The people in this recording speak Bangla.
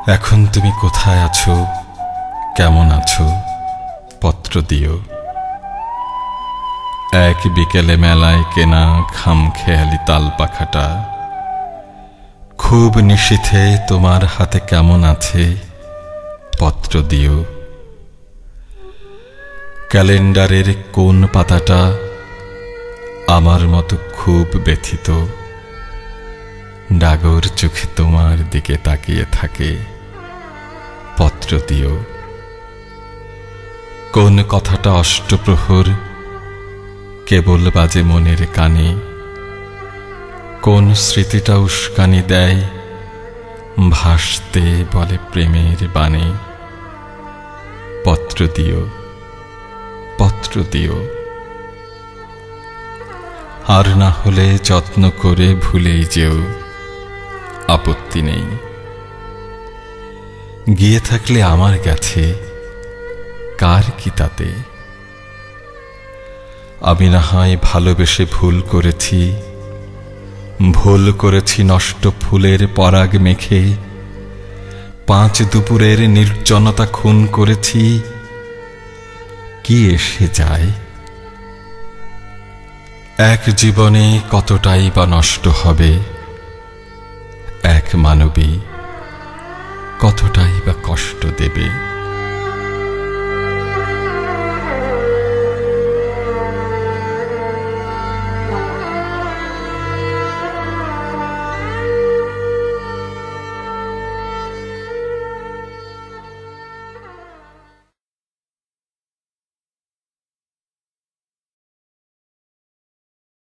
এখন তুমি কোথায় আছো, কেমন আছো, পত্র দিও। এক বিকেলে মেলায় কেনা খামখেয়ালি তাল পাখাটা খুব নিশীথে তোমার হাতে কেমন আছে, পত্র দিও। ক্যালেন্ডারের কোন পাতাটা আমার মতো খুব ব্যথিত, ডাগর চোখে তোমার দিকে তাকিয়ে থাকে, পত্র দিও। কোন কথাটা অষ্টপ্রহর কেবল বাজে মনের কানে, কোন স্মৃতিটা উস্কানি দেয় ভাসতে বলে প্রেমের বাণে, পত্র দিও, পত্র দিও। আর না হলে যত্ন করে ভুলেই যেও, আপত্তি নেই। গিয়ে থাকলে আমার গেছে, কার কি তাতে। আমি না হয় ভালোবেসে ভুল করেছি নষ্ট ফুলের পরাগ মেখে, 5 দুপুরের নির্জনতা খুন করেছি, কি এসে যায়। এক জীবনে কতটাই বা নষ্ট হবে, এক মানবী কতটাই বা কষ্ট দেবে।